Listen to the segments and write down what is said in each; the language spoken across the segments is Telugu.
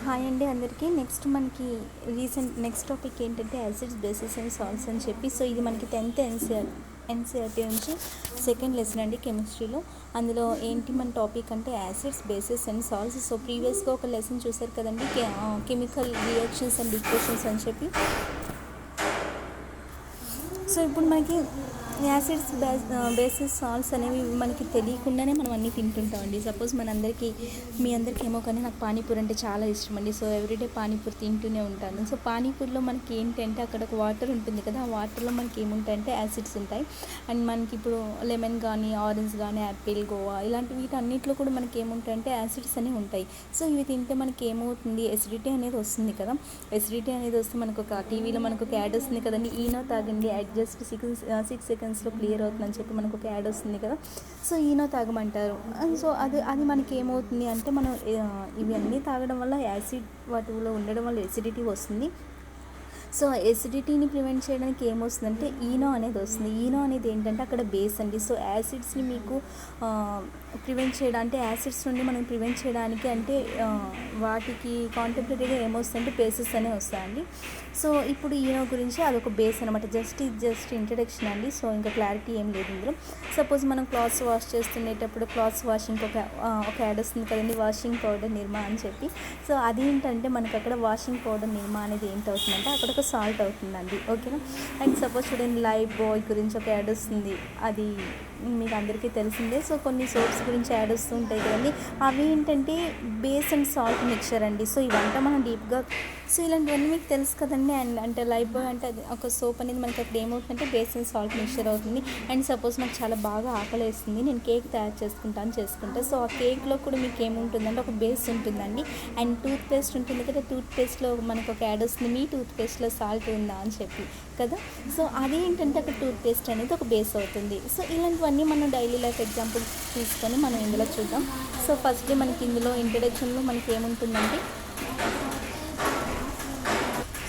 హాయ్ అండి అందరికీ. నెక్స్ట్ టాపిక్ ఏంటంటే యాసిడ్స్, బేసిస్ అండ్ సాల్ట్స్ అని చెప్పి. సో ఇది మనకి 10th ఎన్సీఆర్టీ నుంచి సెకండ్ లెసన్ అండి కెమిస్ట్రీలో. అందులో ఏంటి మన టాపిక్ అంటే acids, basis and salts. So ప్రీవియస్గా ఒక లెసన్ చూసారు కదండి, కెమికల్ రియాక్షన్స్ అండ్ ఈక్వేషన్స్ అని చెప్పి. సో ఇప్పుడు మనకి యాసిడ్స్, బేసిస్, సాల్ట్స్ అనేవి మనకి తెలియకుండానే మనం అన్నీ తింటుంటామండి. సపోజ్ మీ అందరికీ ఏమో కానీ నాకు పానీపూరి అంటే చాలా ఇష్టం అండి. సో ఎవ్రీడే పానీపూరి తింటూనే ఉంటాను. సో పానీపూరిలో మనకి ఏంటంటే అక్కడ ఒక వాటర్ ఉంటుంది కదా, ఆ వాటర్లో మనకి ఏముంటాయంటే యాసిడ్స్ ఉంటాయి. అండ్ మనకి ఇప్పుడు లెమన్ కానీ, ఆరెంజ్ కానీ, యాపిల్, గోవా ఇలాంటి వీటన్నిటిలో కూడా మనకి ఏముంటాయంటే యాసిడ్స్ అనేవి ఉంటాయి. సో ఇవి తింటే మనకి ఏమవుతుంది, ఎసిడిటీ అనేది వస్తుంది కదా. ఎసిడిటీ అనేది వస్తే మనకు ఒక టీవీలో మనకు ఒక యాడ్ వస్తుంది కదండి, ఈనో తాగండి జస్ట్ 6 సెకండ్స్లో క్లియర్ అవుతుందని చెప్పి మనకు ఒక యాడ్ వస్తుంది కదా. So Eno తాగమంటారు. సో అది మనకి ఏమవుతుంది అంటే మనం ఇవన్నీ తాగడం వల్ల యాసిడ్ వాటిలో ఉండడం వల్ల ఎసిడిటీ వస్తుంది. సో ఎసిడిటీని ప్రివెంట్ చేయడానికి ఏమొస్తుందంటే ఈనో అనేది వస్తుంది. ఈనో అనేది ఏంటంటే అక్కడ బేస్ అండి. సో యాసిడ్స్ని మీకు ప్రివెంట్ చేయడానికి, అంటే యాసిడ్స్ నుండి మనం ప్రివెంట్ చేయడానికి అంటే వాటికి కాంటెంపరీగా ఏమొస్తుందంటే బేసెస్ అనేవి వస్తాయండి. సో ఇప్పుడు ఈనో గురించి అదొక బేస్ అనమాట. జస్ట్ ఇంట్రడక్షన్ అండి. సో ఇంకా క్లారిటీ ఏం లేదు ఇందులో. సపోజ్ మనం క్లాత్స్ వాష్ చేస్తుండేటప్పుడు క్లాత్స్ వాషింగ్ ఒక యాడ్ వస్తుంది కదండి, వాషింగ్ పౌడర్ నిర్మా అని చెప్పి. సో అదేంటంటే మనకి అక్కడ వాషింగ్ పౌడర్ నిర్మా అనేది ఏంటవుతుందంటే అక్కడ ఒక సాల్ట్ అవుతుందండి, ఓకేనా. అండ్ సపోజ్ చూడండి, లైఫ్ బాయ్ గురించి ఒక యాడ్ వస్తుంది, అది మీకు అందరికీ తెలిసిందే. సో కొన్ని సోప్స్ గురించి యాడ్ వస్తూ ఉంటాయి కదండి, అవి ఏంటంటే బేస్ అండ్ సాల్ట్ మిక్చర్ అండి. సో ఇవంతా మనం డీప్గా, సో ఇలాంటివన్నీ మీకు తెలుసు కదండి. అండ్ అంటే లైఫ్ బాయ్ అంటే అది ఒక సోప్ అనేది మనకి అక్కడ ఏమవుతుందంటే బేస్ అండ్ సాల్ట్ మిక్చర్ అవుతుంది. అండ్ సపోజ్ నాకు చాలా బాగా ఆకలి వేస్తుంది, నేను కేక్ తయారు చేసుకుంటా. సో ఆ కేక్లో కూడా మీకు ఏముంటుందంటే ఒక బేస్ ఉంటుందండి. అండ్ టూత్ పేస్ట్ ఉంటుంది కదా, టూత్ పేస్ట్లో మనకు ఒక యాడ్ వస్తుంది, మీ టూత్ పేస్ట్లో సాల్ట్ ఉందా అని చెప్పి కదా. సో అదేంటంటే అక్కడ టూత్ పేస్ట్ అనేది ఒక బేస్ అవుతుంది. సో ఇలాంటివన్నీ మనం డైలీ లైఫ్ ఎగ్జాంపుల్ తీసుకొని మనం ఇందులో చూద్దాం. సో ఫస్ట్ మనకి ఇందులో ఇంట్రడక్షన్లో మనకి ఏముంటుందంటే,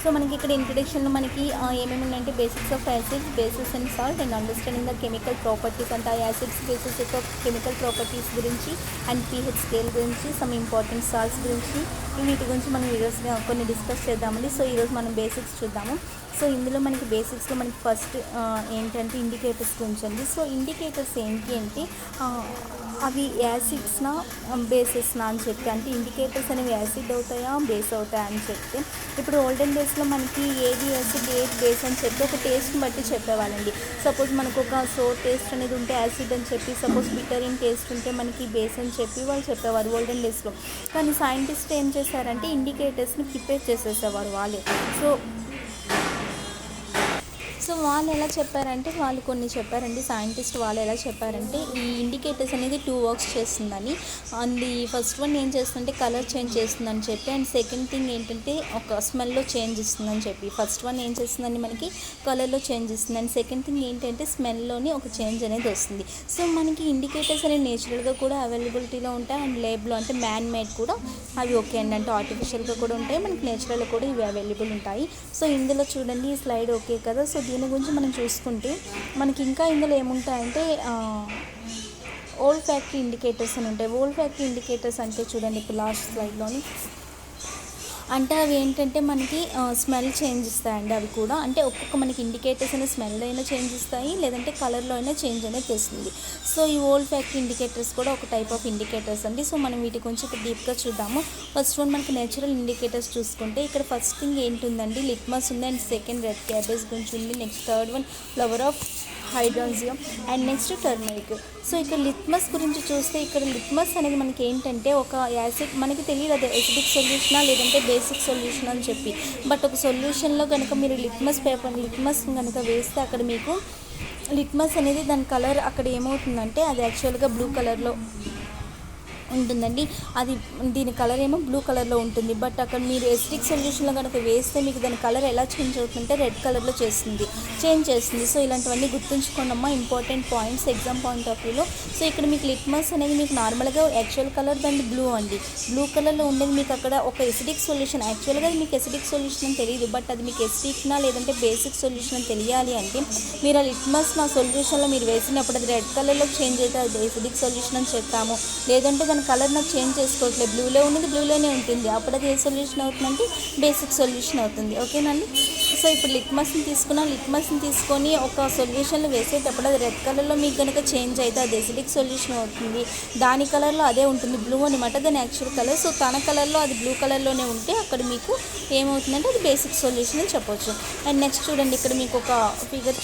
సో మనకి ఇక్కడ ఇంట్రడక్షన్లో మనకి ఏమేమి ఉన్నాయంటే basics of acids, basis and salt, and understanding the chemical properties అంటే ఆ యాసిడ్స్, బేసిస్ యొక్క కెమికల్ ప్రాపర్టీస్ గురించి, అండ్ pH స్కేల్ గురించి, సమ్ ఇంపార్టెంట్ సాల్ట్స్ గురించి, వీటి గురించి మనం ఈరోజు కొన్ని డిస్కస్ చేద్దామండి. సో ఈరోజు మనం బేసిక్స్ చూద్దాము. సో ఇందులో మనకి బేసిక్స్లో మనకి ఫస్ట్ ఏంటంటే ఇండికేటర్స్ గురించి అండి. సో ఇండికేటర్స్ ఏంటి అంటే అవి యాసిడ్స్నా బేసెస్నా అని చెప్పి, అంటే ఇండికేటర్స్ అనేవి యాసిడ్ అవుతాయా బేస్ అవుతాయా అని చెప్తే, ఇప్పుడు ఓల్డెన్ డేస్లో మనకి ఏది యాసిడ్ ఏది బేస్ అని చెప్పి ఒక టేస్ట్ని బట్టి చెప్పేవాళ్ళండి. సపోజ్ మనకు ఒక సోర్ టేస్ట్ అనేది ఉంటే యాసిడ్ అని చెప్పి, సపోజ్ బిటర్ ఇన్ టేస్ట్ ఉంటే మనకి బేస్ అని చెప్పి వాళ్ళు చెప్పేవారు ఓల్డెన్ డేస్లో. కానీ సైంటిస్ట్ ఏం చేశారంటే ఇండికేటర్స్ని ప్రిపేర్ చేసేసేవారు వాళ్ళే. సో వాళ్ళు ఎలా చెప్పారంటే, వాళ్ళు కొన్ని చెప్పారండి సైంటిస్ట్. వాళ్ళు ఎలా చెప్పారంటే ఈ ఇండికేటర్స్ అనేది 2 వర్క్స్ చేస్తుందని. అండ్ ఫస్ట్ వన్ ఏం చేస్తుందంటే కలర్ చేంజ్ చేస్తుందని చెప్పి, అండ్ సెకండ్ థింగ్ ఏంటంటే ఒక స్మెల్లో చేంజ్ ఇస్తుందని చెప్పి. ఫస్ట్ వన్ ఏం చేస్తుందండి మనకి కలర్లో చేంజ్ ఇస్తుంది, అండ్ సెకండ్ థింగ్ ఏంటంటే స్మెల్లోని ఒక చేంజ్ అనేది వస్తుంది. సో మనకి ఇండికేటర్స్ అనేవి నేచురల్గా కూడా అవైలబిలిటీలో ఉంటాయి, అండ్ లేబ్లో అంటే మ్యాన్ మేడ్ కూడా అవి ఓకే అండి, అంటే ఆర్టిఫిషియల్గా కూడా ఉంటాయి, మనకి నేచురల్గా కూడా ఇవి అవైలబుల్ ఉంటాయి. సో ఇందులో చూడండి ఈ స్లైడ్ ఓకే కదా. సో దీని గురించి మనం చూసుకుంటే మనకి ఇంకా ఇందులో ఏముంటాయంటే ఓల్డ్ ఫ్యాక్టరీ ఇండికేటర్స్ అని ఉంటాయి. ఓల్డ్ ఫ్యాక్టరీ ఇండికేటర్స్ అంటే చూడండి ఇప్పుడు లాస్ట్ స్లైడ్లోని, అంటే అవి ఏంటంటే మనకి స్మెల్ చేంజ్ ఇస్తాయండి. అవి కూడా అంటే ఒక్కొక్క మనకి ఇండికేటర్స్ అనేది స్మెల్ అయినా చేంజ్ ఇస్తాయి, లేదంటే కలర్లో అయినా చేంజ్ అనేది తెస్తుంది. సో ఈ ఓల్డ్ ఫ్యాక్టరీ ఇండికేటర్స్ కూడా ఒక టైప్ ఆఫ్ ఇండికేటర్స్ అండి. సో మనం వీటి గురించి ఇప్పుడు డీప్గా చూద్దాము. ఫస్ట్ వన్ మనకి నేచురల్ ఇండికేటర్స్ చూసుకుంటే ఇక్కడ ఫస్ట్ థింగ్ ఏంటుందండి లిట్మస్ ఉంది, అండ్ సెకండ్ రెడ్ క్యాబేజ్ గురించి ఉంది, next third one flower of hydrangea, and next turmeric. So ఇక్కడ లిట్మస్ గురించి చూస్తే, ఇక్కడ లిట్మస్ అనేది మనకి ఏంటంటే ఒక యాసిడ్, మనకి తెలియదు అది ఎసిడిక్ సొల్యూషనా లేదంటే బేసిక్ సొల్యూషన్ అని చెప్పి. బట్ ఒక సొల్యూషన్లో కనుక మీరు లిట్మస్ కనుక వేస్తే అక్కడ మీకు లిట్మస్ అనేది దాని కలర్ అక్కడ ఏమవుతుందంటే అది యాక్చువల్గా బ్లూ కలర్లో ఉంటుందండి. అది దీని కలర్ ఏమో బ్లూ కలర్లో ఉంటుంది. బట్ అక్కడ మీరు ఎసిడిక్ సొల్యూషన్లో కనుక వేస్తే మీకు దాని కలర్ ఎలా చేంజ్ అవుతుందంటే రెడ్ కలర్లో చేంజ్ చేస్తుంది. సో ఇలాంటివన్నీ గుర్తుంచుకోండమ్మా, important points exam point of వ్యూలో. సో ఇక్కడ మీకు లిట్మస్ అనేది మీకు నార్మల్గా యాక్చువల్ కలర్ దాన్ని బ్లూ అండి, బ్లూ కలర్లో ఉండేది మీకు అక్కడ ఒక ఎసిడిక్ సొల్యూషన్. యాక్చువల్గా అది మీకు ఎసిడిక్ సొల్యూషన్ అని తెలియదు, బట్ అది మీకు ఎసిడిక్నా లేదంటే బేసిక్ సొల్యూషన్ అని తెలియాలి అంటే మీరు ఆ లిట్మస్ నా సొల్యూషన్లో మీరు వేసినప్పుడు అది రెడ్ కలర్లో చేంజ్ అయితే అది ఎసిడిక్ సొల్యూషన్ అని చెప్తాము, లేదంటే దాని కలర్ నాకు చేంజ్ చేసుకోవట్లేదు, బ్లూలో ఉన్నది బ్లూలోనే ఉంటుంది, అప్పుడు అది ఏ సొల్యూషన్ అవుతుందంటే బేసిక్ సొల్యూషన్ అవుతుంది. ఓకేనండి. సో ఇప్పుడు లిట్మస్ని తీసుకున్నాం, లిట్మస్ని తీసుకొని ఒక సొల్యూషన్లో వేసేటప్పుడు అది రెడ్ కలర్లో మీకు కనుక చేంజ్ అయితే అది ఎసిడిక్ సొల్యూషన్ అవుతుంది. దాని కలర్లో అదే ఉంటుంది, బ్లూ అనమాట దాని యాక్చువల్ కలర్. సో తన కలర్లో అది బ్లూ కలర్లోనే ఉంటే అక్కడ మీకు ఏమవుతుందంటే అది బేసిక్ సొల్యూషన్ అని చెప్పొచ్చు. అండ్ నెక్స్ట్ చూడండి, ఇక్కడ మీకు ఒక ఫిగర్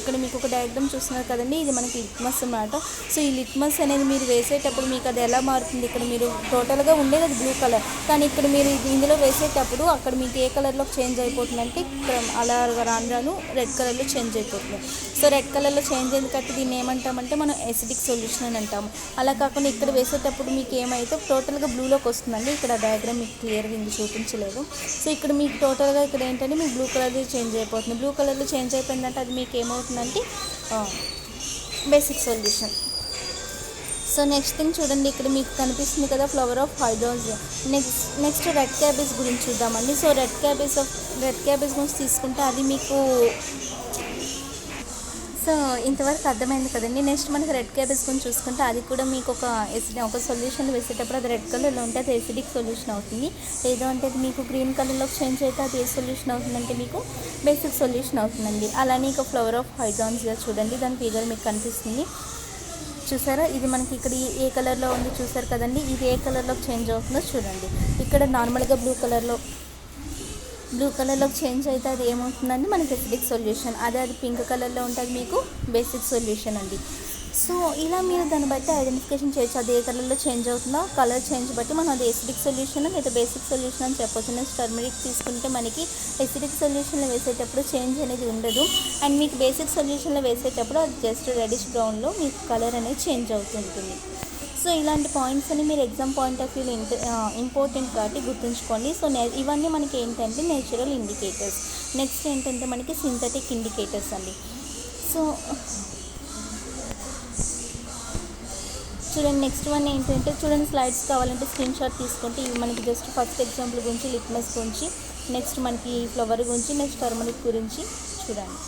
ఇక్కడ మీకు ఒక డయాగ్రామ్ చూస్తున్నారు కదండి, ఇది మనకి లిట్మస్ అన్నమాట. సో ఈ లిట్మస్ అనేది మీరు వేసేటప్పుడు మీకు అది ఎలా మారుతుంది, ఇక్కడ మీరు టోటల్గా ఉండేది అది బ్లూ కలర్, కానీ ఇక్కడ మీరు ఇందులో వేసేటప్పుడు అక్కడ మీకు ఏ కలర్లో చేంజ్ అయిపోతుందంటే ఇక్కడ అలా రాను రెడ్ కలర్లో చేంజ్ అయిపోతుంది. సో రెడ్ కలర్లో చేంజ్ ఎందుకంటే దీన్ని ఏమంటామంటే మనం ఎసిడిక్ సొల్యూషన్ అని అంటాము. అలా కాకుండా ఇక్కడ వేసేటప్పుడు మీకు ఏమైతే టోటల్గా బ్లూలోకి వస్తుందండి. ఇక్కడ డయాగ్రామ్ మీకు క్లియర్గా ఇది చూపించలేదు. సో ఇక్కడ మీకు టోటల్గా ఇక్కడ ఏంటంటే మీకు బ్లూ కలర్లో చేంజ్ అయిపోతుంది. బ్లూ కలర్లో చేంజ్ అయిపోయిందంటే అది మీకు ఏమవుతుందంటే basic solution. So next thing చూడండి, ఇక్కడ మీకు కనిపిస్తుంది కదా flower of hydrogen. Next red cabbage గురించి చూద్దామండి. సో రెడ్ క్యాబేజ్ గురించి తీసుకుంటే అది మీకు సో ఇంతవరకు అర్థమైంది కదండి. నెక్స్ట్ మనకి రెడ్ క్యాబేజ్ గురించి చూసుకుంటే అది కూడా మీకు ఒక సొల్యూషన్ వేసేటప్పుడు అది రెడ్ కలర్లో ఉంటే అది ఎసిడిక్ సొల్యూషన్ అవుతుంది. లేదు అంటే అది మీకు గ్రీన్ కలర్లోకి చేంజ్ అయితే అది ఏ సొల్యూషన్ అవుతుందంటే మీకు బేసిక్ సొల్యూషన్ అవుతుందండి. అలానే ఇక ఫ్లవర్ ఆఫ్ హైడ్రాన్సియా చూడండి, దాని ఫిగర్ మీకు కనిపిస్తుంది చూసారా. ఇది మనకి ఇక్కడ ఏ కలర్లో ఉంది చూసారు కదండి, ఇది ఏ కలర్లోకి చేంజ్ అవుతుందో చూడండి. ఇక్కడ నార్మల్గా బ్లూ కలర్లోకి చేంజ్ అయితే అది ఏమవుతుందండి మనకి ఎసిడిక్ సొల్యూషన్. అది పింక్ కలర్లో ఉంటుంది మీకు బేసిక్ సొల్యూషన్ అండి. సో ఇలా మీరు దాన్ని బట్టి ఐడెంటిఫికేషన్ చేయొచ్చు, అది ఏ కలర్లో చేంజ్ అవుతుందో కలర్ చేంజ్ బట్టి మనం అది ఎసిడిక్ సొల్యూషన్ లేదా బేసిక్ సొల్యూషన్ అని చెప్పొచ్చు. నెక్స్ట్ టర్మరిక్ తీసుకుంటే మనకి ఎసిడిక్ సొల్యూషన్లో వేసేటప్పుడు చేంజ్ అనేది ఉండదు, అండ్ మీకు బేసిక్ సొల్యూషన్లో వేసేటప్పుడు అది జస్ట్ రెడిష్ బ్రౌన్లో మీకు కలర్ అనేది చేంజ్ అవుతుంటుంది. సో ఇలాంటి పాయింట్స్ అని మీరు ఎగ్జామ్ పాయింట్ ఆఫ్ వ్యూలో ఇంపార్టెంట్ కాబట్టి గుర్తుంచుకోండి. సో ఇవన్నీ మనకి ఏంటంటే నేచురల్ ఇండికేటర్స్. నెక్స్ట్ ఏంటంటే మనకి సింథటిక్ ఇండికేటర్స్ అండి. సో చూడండి, నెక్స్ట్ వన్ ఏంటంటే చూడండి, స్లైడ్స్ కావాలంటే స్క్రీన్ షాట్ తీసుకుంటే ఇవి మనకి జస్ట్ ఫస్ట్ ఎగ్జాంపుల్ గురించి లిట్మస్ గురించి, నెక్స్ట్ మనకి ఫ్లవర్ గురించి, నెక్స్ట్ టర్మరిక్ గురించి చూడండి.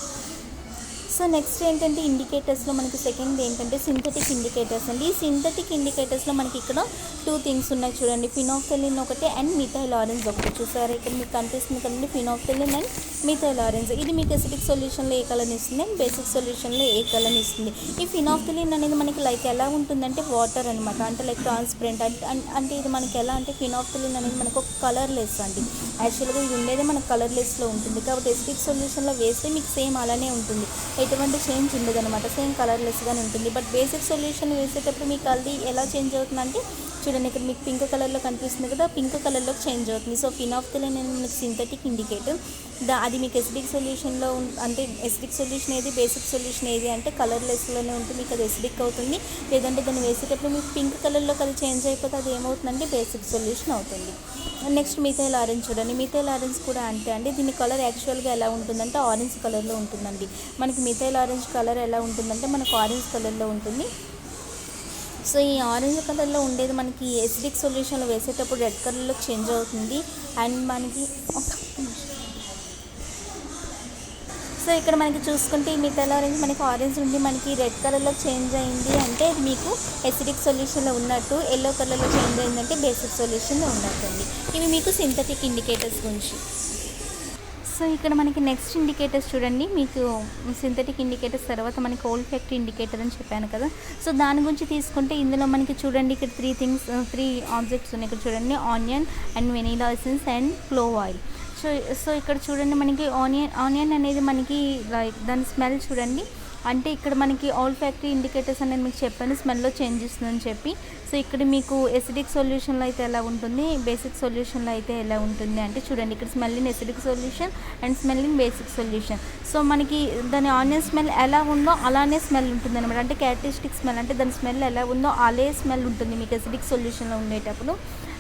సో నెక్స్ట్ ఏంటంటే ఇండికేటర్స్లో మనకి సెకండ్ ఏంటంటే సింథటిక్ ఇండికేటర్స్ అండి. ఈ సింథటిక్ ఇండికేటర్స్లో మనకి ఇక్కడ 2 థింగ్స్ ఉన్నాయి చూడండి, ఫినాఫ్థలిన్ ఒకటి అండ్ మిథైల్ ఆరెంజ్ ఒకటి. చూసారా ఇక్కడ మీకు కనిపిస్తుంది కదండి, ఫినాఫ్థలిన్ అండ్ మిథైల్ ఆరెంజ్. ఇది మీకు ఎసిడిక్ సొల్యూషన్లో ఏ కలర్ని ఇస్తుంది అండ్ బేసిక్ సొల్యూషన్లో ఏ కలర్ని ఇస్తుంది. ఈ ఫినాఫ్థలిన్ అనేది మనకి లైక్ ఎలా ఉంటుందంటే వాటర్ అనమాట, అంటే లైక్ ట్రాన్స్పరెంట్ అంటే ఇది మనకి ఎలా అంటే ఫినాఫ్థలిన్ అనేది మనకు ఒక కలర్లెస్ అండి. యాక్చువల్గా ఇది ఉండేది మనకు కలర్లెస్లో ఉంటుంది, కాబట్టి ఎసిడిక్ సొల్యూషన్లో వేస్తే మీకు సేమ్ అలానే ఉంటుంది, ఎటువంటి చేంజ్ ఉండదు అనమాట, సేమ్ కలర్లెస్గానే ఉంటుంది. బట్ బేసిక్ సొల్యూషన్ వేసేటప్పుడు మీకు అది ఎలా చేంజ్ అవుతుందంటే చూడండి, ఇక్కడ మీకు పింక్ కలర్లో కనిపిస్తుంది కదా, పింక్ కలర్లోకి చేంజ్ అవుతుంది. సో ఫినాఫ్థలిన్ అనేది మీకు సింథటిక్ ఇండికేటర్. అది మీకు ఎసిడిక్ సొల్యూషన్లో అంటే ఎసిడిక్ సొల్యూషన్ ఏది బేసిక్ సొల్యూషన్ ఏది అంటే కలర్లెస్లోనే ఉంటుంది, మీకు అది ఎసిడిక్ అవుతుంది. లేదంటే దాన్ని వేసేటప్పుడు మీకు పింక్ కలర్లోకి అది చేంజ్ అయిపోతే అది ఏమవుతుందంటే బేసిక్ సొల్యూషన్ అవుతుంది. నెక్స్ట్ మిథైల్ ఆరెంజ్ చూడండి, మిథైల్ ఆరెంజ్ కూడా అంతే అండి. దీని కలర్ యాక్చువల్గా ఎలా ఉంటుందంటే ఆరెంజ్ కలర్లో ఉంటుందండి. మనకి మిథైల్ ఆరెంజ్ కలర్ ఎలా ఉంటుందంటే మనకు ఆరెంజ్ కలర్లో ఉంటుంది. సో ఈ ఆరెంజ్ కలర్లో ఉండేది మనకి ఎసిడిక్ సొల్యూషన్లో వేసేటప్పుడు రెడ్ కలర్లో చేంజ్ అవుతుంది. అండ్ మనకి సో ఇక్కడ మనకి చూసుకుంటే ఈ మిథైల్ ఆరెంజ్ మనకి ఆరెంజ్ ఉండి మనకి రెడ్ కలర్లో చేంజ్ అయింది అంటే మీకు ఎసిడిక్ సొల్యూషన్లో ఉన్నట్టు, ఎల్లో కలర్లో చేంజ్ అయిందంటే బేసిక్ సొల్యూషన్లో ఉన్నట్టుంది. ఇవి మీకు సింథటిక్ ఇండికేటర్స్ గురించి. సో ఇక్కడ మనకి నెక్స్ట్ ఇండికేటర్స్ చూడండి, మీకు సింథటిక్ ఇండికేటర్స్ తర్వాత మనకి ఓల్ఫాక్టరీ ఇండికేటర్ అని చెప్పాను కదా. సో దాని గురించి తీసుకుంటే ఇందులో మనకి చూడండి ఇక్కడ 3 ఆబ్జెక్ట్స్ ఉన్నాయి. ఇక్కడ చూడండి onion and vanilla essence and clove oil. So ఇక్కడ చూడండి మనకి ఆనియన్ అనేది మనకి లైక్ దాని స్మెల్ చూడండి, అంటే ఇక్కడ మనకి ఓల్ఫాక్టరీ ఇండికేటర్స్ అనేది మీకు చెప్పాను స్మెల్లో చేంజ్ ఇస్తుందని చెప్పి. సో ఇక్కడ మీకు ఎసిడిక్ సొల్యూషన్లో అయితే ఎలా ఉంటుంది, బేసిక్ సొల్యూషన్లో అయితే ఎలా ఉంటుంది అంటే చూడండి, ఇక్కడ smell in acidic solution and smell in basic solution. So మనకి దాని ఆనియన్ స్మెల్ ఎలా ఉందో అలానే స్మెల్ ఉంటుంది అనమాట, అంటే క్యారెక్టరిస్టిక్ స్మెల్, అంటే దాని స్మెల్ ఎలా ఉందో అదే స్మెల్ ఉంటుంది మీకు ఎసిడిక్ సొల్యూషన్లో ఉండేటప్పుడు.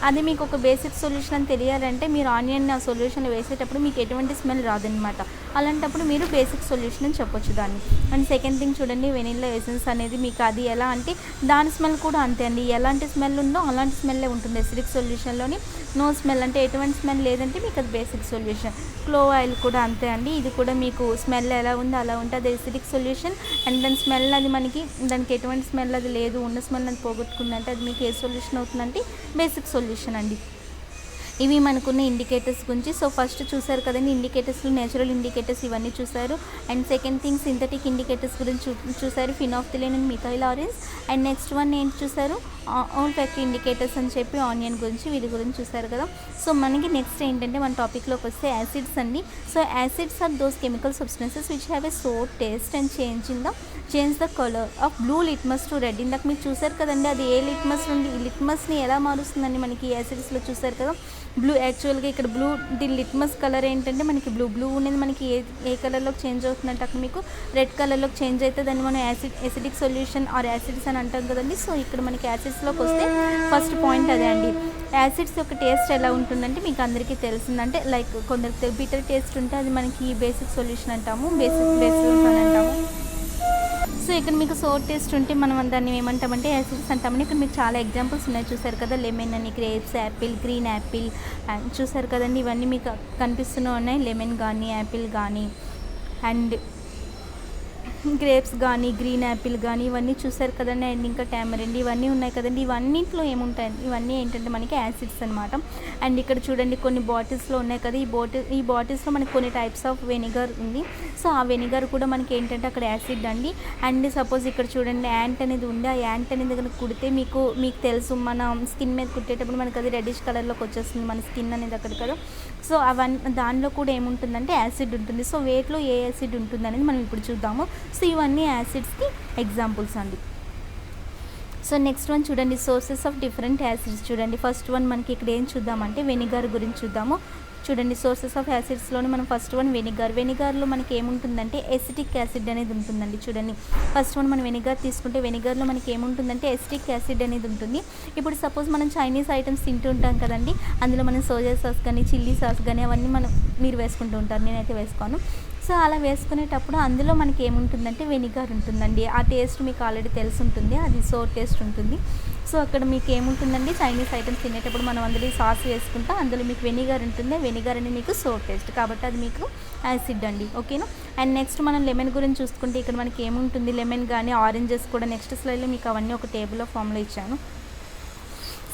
అది మీకు ఒక బేసిక్ సొల్యూషన్ అని తెలియాలంటే మీరు ఆనియన్ సొల్యూషన్ వేసేటప్పుడు మీకు ఎటువంటి స్మెల్ రాదనమాట. అలాంటప్పుడు మీరు బేసిక్ సొల్యూషన్ అని చెప్పొచ్చు దాన్ని. అండ్ సెకండ్ థింగ్ చూడండి, వెనిల్లా ఎసెన్స్ అనేది మీకు అది ఎలా అంటే దాని స్మెల్ కూడా అంతే అండి. ఎలాంటి స్మెల్ ఉందో అలాంటి స్మెల్లే ఉంటుంది. ఎసిడిక్ సొల్యూషన్లోని నో స్మెల్ అంటే ఎటువంటి స్మెల్ లేదంటే మీకు అది బేసిక్ సొల్యూషన్. క్లోవ్ ఆయిల్ కూడా అంతే అండి. ఇది కూడా మీకు స్మెల్ ఎలా ఉందో అలా ఉంటుంది, అది ఎసిడిక్ సొల్యూషన్. అండ్ దాని స్మెల్ అది మనకి దానికి ఎటువంటి స్మెల్ అది లేదు, ఉన్న స్మెల్ అది పోగొట్టుకుందంటే అది మీకు ఏ సొల్యూషన్ అవుతుందంటే బేసిక్ సొల్యూషన్ అండి. ఇవి మనకున్న ఇండికేటర్స్ గురించి. సో ఫస్ట్ చూసారు కదండి ఇండికేటర్స్లో నేచురల్ ఇండికేటర్స్ ఇవన్నీ చూసారు. And second thing synthetic indicators గురించి చూసారు, phenolphthalein and methyl orange. And next one ఏంటి చూసారు, ఆల్ ఫ్యాక్టరీ ఇండికేటర్స్ అని చెప్పి ఆనియన్ గురించి, వీటి గురించి చూసారు కదా. సో మనకి నెక్స్ట్ ఏంటంటే మన టాపిక్లోకి వస్తే యాసిడ్స్ అండి. So acids are those chemical substances which have a sour taste and change the colour of blue litmus to red. ఇందాక మీరు చూసారు కదండి అది ఏ లిట్మస్ నుండి ఈ లిట్మస్ని ఎలా మారుస్తుందండి మనకి యాసిడ్స్లో చూసారు కదా. బ్లూ యాక్చువల్గా ఇక్కడ బ్లూ దీని లిట్మస్ కలర్ ఏంటంటే మనకి బ్లూ అనేది మనకి ఏ కలర్లోకి చేంజ్ అవుతుందంటే అక్కడ మీకు రెడ్ కలర్లోకి చేంజ్ అయితే దాన్ని మనం యాసిడిక్ సొల్యూషన్ ఆర్ యాసిడ్స్ అని అంటాం కదండి. సో ఇక్కడ మనకి యాసిడ్స్లోకి వస్తే ఫస్ట్ పాయింట్ అదే అండి. యాసిడ్స్ యొక్క టేస్ట్ ఎలా ఉంటుందంటే మీకు అందరికీ తెలిసిందంటే లైక్ కొందరికి బిటర్ టేస్ట్ ఉంటే అది మనకి బేసిక్ సొల్యూషన్ అంటాము, బేసిక్ అని అంటాము. సో ఇక్కడ మీకు సోర్ టేస్ట్ ఉంటే మనం దాన్ని ఏమంటామంటే యాసిడ్స్ అంటామని. ఇక్కడ మీకు చాలా ఎగ్జాంపుల్స్ ఉన్నాయి చూసారు కదా, లెమన్ అని, గ్రేప్స్, యాపిల్, గ్రీన్ యాపిల్ చూసారు కదండి. ఇవన్నీ మీకు కనిపిస్తూనే ఉన్నాయి, లెమన్ కానీ యాపిల్ కానీ అండ్ గ్రేప్స్ కానీ గ్రీన్ యాపిల్ కానీ ఇవన్నీ చూసారు కదండి. అండ్ ఇంకా టామరిండ్ ఇవన్నీ ఉన్నాయి కదండి. ఇవన్నింటిలో ఏముంటాయి, ఇవన్నీ ఏంటంటే మనకి యాసిడ్స్ అనమాట. అండ్ ఇక్కడ చూడండి కొన్ని బాటిల్స్లో ఉన్నాయి కదా, ఈ బాటిల్స్లో మనకి కొన్ని టైప్స్ ఆఫ్ వెనిగర్ ఉంది. సో ఆ వెనిగర్ కూడా మనకి ఏంటంటే అక్కడ యాసిడ్ అండి. అండ్ సపోజ్ ఇక్కడ చూడండి యాంట్ అనేది ఉంది, ఆ యాంట్ అనేది కనుక కుడితే మీకు తెలుసు మన స్కిన్ మీద కుట్టేటప్పుడు మనకి అది రెడ్డిష్ కలర్లోకి వచ్చేస్తుంది మన స్కిన్ అనేది అక్కడ కదా. సో దానిలో కూడా ఏముంటుందంటే యాసిడ్ ఉంటుంది. సో వేట్లో ఏ యాసిడ్ ఉంటుంది అనేది మనం ఇప్పుడు చూద్దాము. సో ఇవన్నీ యాసిడ్స్కి ఎగ్జాంపుల్స్ అండి. సో నెక్స్ట్ వన్ చూడండి, సోర్సెస్ ఆఫ్ డిఫరెంట్ యాసిడ్స్. చూడండి ఫస్ట్ వన్ మనకి ఇక్కడ ఏం చూద్దామంటే వెనిగర్ గురించి చూద్దాము. చూడండి సోర్సెస్ ఆఫ్ యాసిడ్స్లోని మనం ఫస్ట్ వన్ వెనిగర్లో మనకి ఏముంటుందంటే ఎసిటిక్ యాసిడ్ అనేది ఉంటుందండి. చూడండి ఫస్ట్ వన్ మనం వెనిగర్ తీసుకుంటే వెనిగర్లో మనకి ఏముంటుందంటే ఎసిటిక్ యాసిడ్ అనేది ఉంటుంది. ఇప్పుడు సపోజ్ మనం చైనీస్ ఐటమ్స్ తింటూ ఉంటాం కదండి, అందులో మనం సోయా సాస్ కానీ చిల్లీ సాస్ కానీ అవన్నీ మీరు వేసుకుంటూ ఉంటారు, నేనైతే వేసుకోను. సో అలా వేసుకునేటప్పుడు అందులో మనకి ఏముంటుందంటే వెనిగర్ ఉంటుందండి. ఆ టేస్ట్ మీకు ఆల్రెడీ తెలిసి ఉంటుంది, అది సోర్ టేస్ట్ ఉంటుంది. సో అక్కడ మీకు ఏముంటుందండి, చైనీస్ ఐటమ్స్ తినేటప్పుడు మనం అందులో సాస్ వేసుకుంటాం, అందులో మీకు వెనిగర్ ఉంటుంది, వెనిగర్ అనేది మీకు సోర్ టేస్ట్ కాబట్టి అది మీకు యాసిడ్ అండి. ఓకేనా. అండ్ నెక్స్ట్ మనం లెమన్ గురించి చూసుకుంటే ఇక్కడ మనకి ఏముంటుంది, లెమన్ కానీ ఆరెంజెస్ కూడా నెక్స్ట్ స్లైడ్లో మీకు అవన్నీ ఒక టేబుల్ ఆఫ్ ఫామ్లో ఇచ్చాను.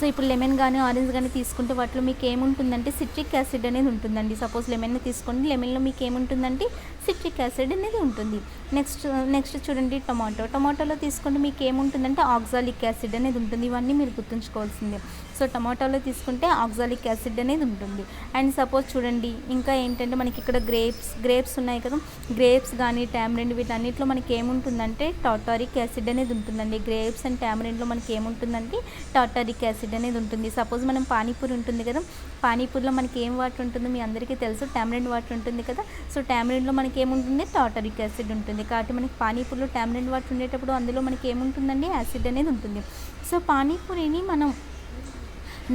సో ఇప్పుడు లెమన్ కానీ ఆరెంజ్ కానీ తీసుకుంటే వాటిలో మీకు ఏముంటుందంటే సిట్రిక్ యాసిడ్ అనేది ఉంటుందండి. సపోజ్ లెమన్ని తీసుకోండి, లెమన్లో మీకు ఏముంటుందంటే సిట్రిక్ యాసిడ్ అనేది ఉంటుంది. నెక్స్ట్ చూడండి టొమాటోలో తీసుకుంటే మీకు ఏముంటుందంటే ఆక్సాలిక్ యాసిడ్ అనేది ఉంటుంది. ఇవన్నీ మీరు గుర్తుంచుకోవాల్సిందే. సో టమాటోలో తీసుకుంటే ఆక్సాలిక్ యాసిడ్ అనేది ఉంటుంది. అండ్ సపోజ్ చూడండి ఇంకా ఏంటంటే మనకి ఇక్కడ గ్రేప్స్ ఉన్నాయి కదా, గ్రేప్స్ కానీ టామరిండ్ వీటన్నిటిలో మనకి ఏముంటుందంటే టాటారిక్ యాసిడ్ అనేది ఉంటుందండి. గ్రేప్స్ అండ్ టామరిండ్లో మనకి ఏముంటుందంటే టాటారిక్ యాసిడ్ అనేది ఉంటుంది. సపోజ్ మనం పానీపూరి ఉంటుంది కదా, పానీపూరిలో మనకి ఏం వాటర్ ఉంటుందో మీ అందరికీ తెలుసు, టామరిండ్ వాటర్ ఉంటుంది కదా. సో టామరిండ్లో మనకి ఏముంటుంది, టాటారిక్ యాసిడ్ ఉంటుంది. కాబట్టి మనకి పానీపూరిలో టామరిండ్ వాటర్ ఉండేటప్పుడు అందులో మనకి ఏముంటుందండి, యాసిడ్ అనేది ఉంటుంది. సో పానీపూరిని మనం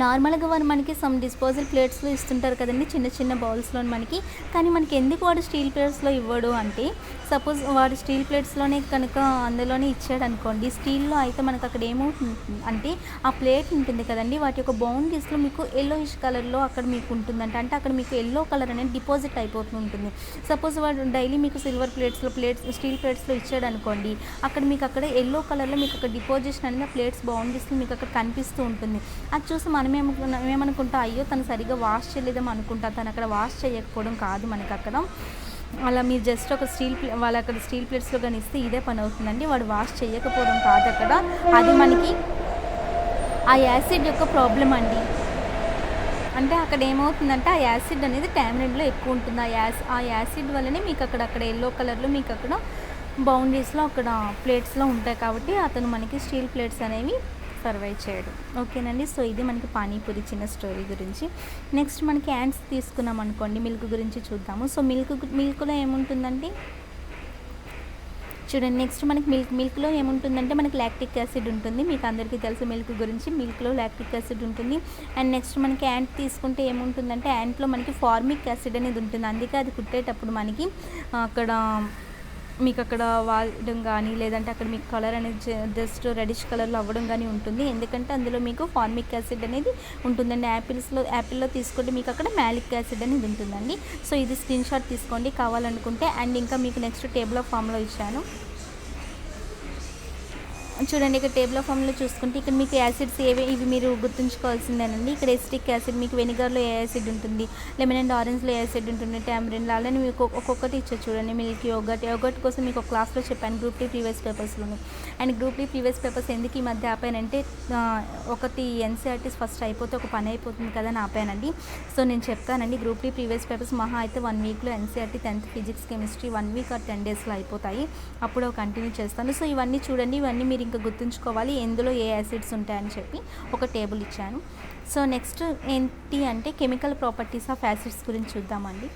నార్మల్గా వారు మనకి సమ్ డిస్పోజల్ ప్లేట్స్లో ఇస్తుంటారు కదండి, చిన్న చిన్న బౌల్స్లో మనకి. కానీ మనకి ఎందుకు వాడు స్టీల్ ప్లేట్స్లో ఇవ్వడు అంటే, సపోజ్ వాడు స్టీల్ ప్లేట్స్లోనే కనుక అందులోనే ఇచ్చాడు అనుకోండి, స్టీల్లో అయితే మనకు అక్కడ ఏమవుతుంది అంటే ఆ ప్లేట్ ఉంటుంది కదండి, వాటి యొక్క బౌండరీస్లో మీకు ఎల్లోయిష్ కలర్లో అక్కడ మీకు ఉంటుందంట. అంటే అక్కడ మీకు ఎల్లో కలర్ అనేది డిపాజిట్ అయిపోతూ ఉంటుంది. సపోజ్ వాడు డైలీ మీకు సిల్వర్ స్టీల్ ప్లేట్స్లో ఇచ్చాడు అనుకోండి, అక్కడ మీకు అక్కడ ఎల్లో కలర్లో మీకు అక్కడ డిపాజిషన్ అనేది ప్లేట్స్ బౌండరీస్లో మీకు అక్కడ కనిపిస్తూ ఉంటుంది. అది చూసి మేమనుకుంటా అయ్యో తను సరిగ్గా వాష్ చేయలేదేమో అనుకుంటా, తను అక్కడ వాష్ చేయకపోవడం కాదు మనకి అక్కడ. అలా మీరు జస్ట్ ఒక వాళ్ళు అక్కడ స్టీల్ ప్లేట్స్లో కానీ ఇస్తే ఇదే పని అవుతుందండి, వాడు వాష్ చేయకపోవడం కాదు అక్కడ, అది మనకి ఆ యాసిడ్ యొక్క ప్రాబ్లం అండి. అంటే అక్కడ ఏమవుతుందంటే ఆ యాసిడ్ అనేది టామరిండ్లో ఎక్కువ ఉంటుంది. ఆ యాసిడ్ వల్లనే మీకు అక్కడ ఎల్లో కలర్లో మీకు అక్కడ బౌండరీస్లో అక్కడ ప్లేట్స్లో ఉంటాయి. కాబట్టి అతను మనకి స్టీల్ ప్లేట్స్ అనేవి సర్వైవ్ చేయడు. ఓకేనండి. సో ఇది మనకి పానీపూరి చిన్న స్టోరీ గురించి. నెక్స్ట్ మనకి యాంట్స్ తీసుకున్నాం అనుకోండి, మిల్క్ గురించి చూద్దాము. సో మిల్క్లో ఏముంటుందండి, చూడండి నెక్స్ట్ మనకి మిల్క్లో ఏముంటుందంటే మనకి లాక్టిక్ యాసిడ్ ఉంటుంది. మీకు అందరికీ తెలుసు మిల్క్ గురించి. మిల్క్లో లాక్టిక్ యాసిడ్ ఉంటుంది. అండ్ నెక్స్ట్ మనకి యాంట్ తీసుకుంటే ఏముంటుందంటే యాంట్లో మనకి ఫార్మిక్ యాసిడ్ అనేది ఉంటుంది. అందుకే అది కుట్టేటప్పుడు మనకి అక్కడ మీకు అక్కడ వాడడం కానీ లేదంటే అక్కడ మీకు కలర్ అనేది జస్ట్ రెడిష్ కలర్లో అవ్వడం కానీ ఉంటుంది. ఎందుకంటే అందులో మీకు ఫార్మిక్ యాసిడ్ అనేది ఉంటుందండి. యాపిల్లో తీసుకుంటే మీకు అక్కడ మ్యాలిక్ యాసిడ్ అనేది ఉంటుందండి. సో ఇది స్క్రీన్ షాట్ తీసుకోండి కావాలనుకుంటే. అండ్ ఇంకా మీకు నెక్స్ట్ టేబుల్ ఆఫ్ ఫామ్లో ఇచ్చాను. చూడండి ఇక్కడ టేబుల్ ఆఫ్ ఫామ్లో చూసుకుంటే ఇక్కడ మీకు యాసిడ్స్ ఇవి మీరు గుర్తుంచుకోవాల్సిందేనండి. ఇక్కడ ఎసిటిక్ యాసిడ్ మీకు వెనిగర్లో ఏ యాసిడ్ ఉంటుంది, లెమన్ అండ్ ఆరెంజ్లో ఏ యాసిడ్ ఉంటుంది, టామరిన్లో అలానే మీకు ఒక్కొక్కటి ఇచ్చారు చూడండి. మిల్క్ యోగర్ట్ కోసం మీకు ఒక క్లాస్లో చెప్పాను గ్రూప్ డి ప్రీవియస్ పేపర్స్లోని. And group D previous papers ఎందుకు ఈ మధ్య ఆపానంటే ఒకటి ఎన్సీఆర్టీస్ ఫస్ట్ అయిపోతే ఒక పని అయిపోతుంది కదా అని ఆపానండి. సో నేను చెప్తానండి గ్రూప్ డి ప్రీవియస్ పేపర్స్ మహా అయితే 1 వీక్లో NCERT 10th physics chemistry 1 week or 10 డేస్లో అయిపోతాయి. అప్పుడు కంటిన్యూ చేస్తాను. సో ఇవన్నీ చూడండి, ఇవన్నీ మీరు ఇంకా గుర్తుంచుకోవాలి ఎందులో ఏ యాసిడ్స్ ఉంటాయని చెప్పి ఒక టేబుల్ ఇచ్చాను. సో నెక్స్ట్ ఏంటి అంటే కెమికల్ ప్రాపర్టీస్ ఆఫ్ యాసిడ్స్ గురించి చూద్దామండి.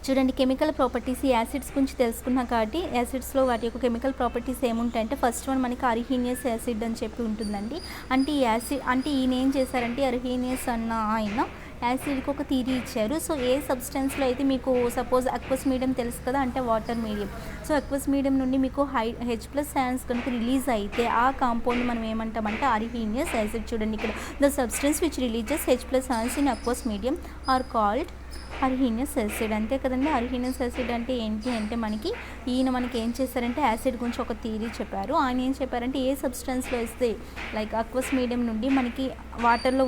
చూడండి కెమికల్ ప్రాపర్టీస్ ఈ యాసిడ్స్ గురించి తెలుసుకున్నాం కాబట్టి యాసిడ్స్లో వాటి యొక్క కెమికల్ ప్రాపర్టీస్ ఏముంటాయంటే ఫస్ట్ వన్ మనకి అర్హీనియస్ యాసిడ్ అని చెప్పి ఉంటుందండి. అంటే ఈ యాసిడ్ అంటే ఈయన ఏం చేశారంటే అర్హీనియస్ అన్న ఆయన యాసిడ్కి ఒక థియరీ ఇచ్చారు. సో ఏ సబ్స్టెన్స్లో అయితే మీకు సపోజ్ అక్వస్ మీడియం తెలుసు కదా, అంటే water medium. So aqueous medium నుండి మీకు H+ అయాన్స్ కనుక రిలీజ్ అయితే ఆ కాంపౌండ్ మనం ఏమంటామంటే అర్హీనియస్ యాసిడ్. చూడండి ఇక్కడ the substance which releases H+ ions in aqueous medium are called Arrhenius acid. అంతే కదండి. అర్హీనియస్ యాసిడ్ అంటే ఏంటి అంటే మనకి మనకి ఏం చేశారంటే యాసిడ్ గురించి ఒక థియరీ చెప్పారు. ఆయన ఏం చెప్పారంటే ఏ సబ్స్టెన్స్లో ఇస్తే లైక్ అక్వస్ మీడియం నుండి మనకి వాటర్లో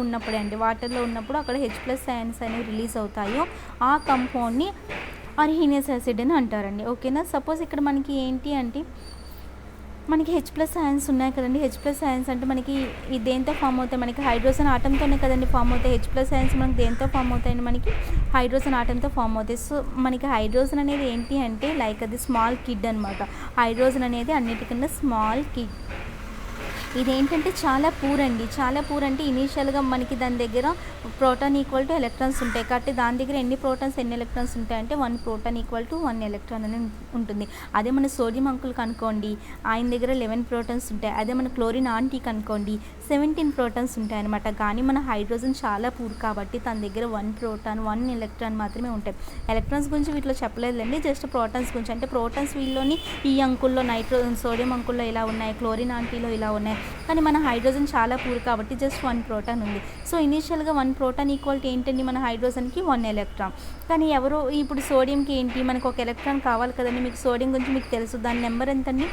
ఉన్నప్పుడు అక్కడ H+ అయాన్స్ అనేవి రిలీజ్ అవుతాయో ఆ కంపౌండ్ని అర్హీనియస్ యాసిడ్ అని అంటారండి. ఓకేనా. సపోజ్ ఇక్కడ మనకి ఏంటి అంటే మనకి H+ అయాన్స్ ఉన్నాయి కదండి. H+ అయాన్స్ అంటే మనకి దేంతో ఫామ్ అవుతాయి, మనకి హైడ్రోజన్ ఆటంతోనే కదండి ఫామ్ అవుతాయి. H+ అయాన్స్ మనకి దేంతో ఫామ్ అవుతాయండి, మనకి హైడ్రోజన్ ఆటంతో ఫామ్ అవుతాయి. సో మనకి హైడ్రోజన్ అనేది ఏంటి అంటే లైక్ అది స్మాల్ కిడ్ అనమాట. హైడ్రోజన్ అనేది అన్నిటికన్నా స్మాల్ కిడ్. ఇదేంటంటే చాలా పూర్ అంటే ఇనీషియల్గా మనకి దాని దగ్గర ప్రోటాన్ ఈక్వల్ టు ఎలక్ట్రాన్స్ ఉంటాయి కాబట్టి దాని దగ్గర ఎన్ని ప్రోటాన్స్ ఎన్ని ఎలక్ట్రాన్స్ ఉంటాయంటే 1 ప్రోటాన్ ఈక్వల్ టు 1 ఎలక్ట్రాన్ అని ఉంటుంది. అదే మన సోడియం అంకుల్ కనుకోండి ఆయన దగ్గర 11 ప్రోటాన్స్ ఉంటాయి. అదే మన క్లోరిన్ ఆంటీ కనుకోండి 17 ప్రోటాన్స్ ఉంటాయి అనమాట. కానీ మన హైడ్రోజన్ చాలా పూర్ కాబట్టి తన దగ్గర 1 ప్రోటాన్ 1 ఎలక్ట్రాన్ మాత్రమే ఉంటాయి. ఎలక్ట్రాన్స్ గురించి వీటిలో చెప్పలేదులేండి, జస్ట్ ప్రోటాన్స్ గురించి. అంటే ప్రోటాన్స్ వీళ్ళలోని ఈ అంకుల్లో సోడియం అంకుల్లో ఇలా ఉన్నాయి, క్లోరిన్ ఆంటీలో ఇలా ఉన్నాయి. కానీ మన హైడ్రోజన్ చాలా పూర్ కాబట్టి జస్ట్ 1 ప్రోటాన్ ఉంది. సో ఇనీషియల్గా 1 ప్రోటాన్ ఈక్వల్ టు ఏంటండి మన హైడ్రోజన్కి 1 ఎలక్ట్రాన్. కానీ ఇప్పుడు సోడియంకి ఏంటి మనకు 1 ఎలక్ట్రాన్ కావాలి కదండి. మీకు సోడియం గురించి మీకు తెలుసు, దాని నెంబర్ ఎంతండి.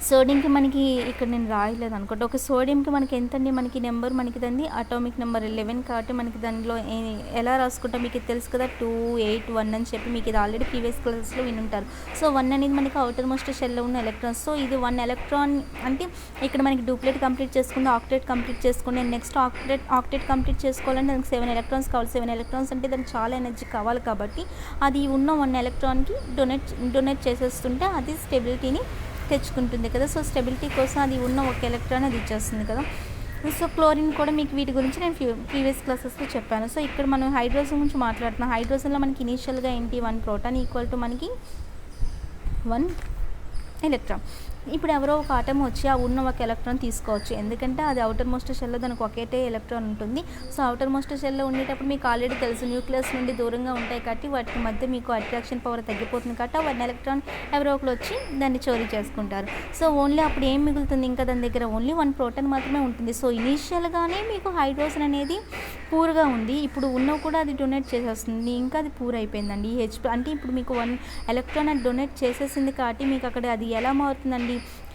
సోడియంకి మనకి ఇక్కడ నేను రాయలేదు అనుకోండి. ఒక సోడియంకి మనకి ఎంతండి, మనకి నెంబర్ మనకి దాన్ని అటామిక్ నెంబర్ 11 కాబట్టి మనకి దానిలో ఎలా రాసుకుంటాం మీకు తెలుసు కదా 2, 8, 1 అని చెప్పి మీకు ఇది ఆల్రెడీ ప్రీవియస్ క్లాసెస్లో వినుంటారు. సో 1 అనేది మనకి అవుటర్ మోస్ట్ షెల్లో ఉన్న ఎలక్ట్రాన్స్. సో ఇది 1 ఎలక్ట్రాన్ అంటే ఇక్కడ మనకి డూప్లెట్ కంప్లీట్ చేసుకుంది, ఆక్టేట్ కంప్లీట్ చేసుకుని నెక్స్ట్ ఆక్టేట్ కంప్లీట్ చేసుకోవాలంటే దానికి 7 ఎలక్ట్రాన్స్ కావాలి. 7 ఎలక్ట్రాన్స్ అంటే దానికి చాలా ఎనర్జీ కావాలి కాబట్టి అది ఉన్న 1 ఎలక్ట్రాన్కి డొనేట్ చేసేస్తుంటే అది స్టెబిలిటీని తెచ్చుకుంటుంది కదా. సో స్టెబిలిటీ కోసం అది ఉన్న 1 ఎలక్ట్రాన్ అది ఇచ్చేస్తుంది కదా. సో క్లోరిన్ కూడా మీకు వీటి గురించి నేను ప్రీవియస్ క్లాసెస్లో చెప్పాను. సో ఇక్కడ మనం హైడ్రోజన్ గురించి మాట్లాడుతున్నాం. హైడ్రోజన్లో మనకి ఇనీషియల్గా ఏంటి 1 ప్రోటాన్ ఈక్వల్ టు మనకి 1 ఎలక్ట్రాన్. ఇప్పుడు ఎవరో ఒక ఆటమ్ వచ్చి ఆ ఉన్న 1 ఎలక్ట్రాన్ తీసుకోవచ్చు, ఎందుకంటే అది అవుటర్ మోస్ట్ షెల్లో దానికి ఒకటే ఎలక్ట్రాన్ ఉంటుంది. సో అవుటర్ మోస్ట్ షెల్లో ఉండేటప్పుడు మీకు ఆల్రెడీ తెలుసు న్యూక్లియస్ నుండి దూరంగా ఉంటాయి కాబట్టి వాటి మధ్య మీకు అట్రాక్షన్ పవర్ తగ్గిపోతుంది కాబట్టి ఆ 1 ఎలక్ట్రాన్ ఎవరో ఒకరు వచ్చి దాన్ని చోరీ చేసుకుంటారు. సో ఓన్లీ అప్పుడు ఏం మిగులుతుంది, ఇంకా దాని దగ్గర ఓన్లీ 1 ప్రోటాన్ మాత్రమే ఉంటుంది. సో ఇనీషియల్గానే మీకు హైడ్రోజన్ అనేది పూర్గా ఉంది, ఇప్పుడు ఉన్నవి కూడా అది డొనేట్ చేసేస్తుంది, ఇంకా అది పూర్ అయిపోయిందండి. అంటే ఇప్పుడు మీకు 1 ఎలక్ట్రాన్ అది డొనేట్ చేసేసింది కాబట్టి మీకు అక్కడ అది ఎలా మారుతుందండి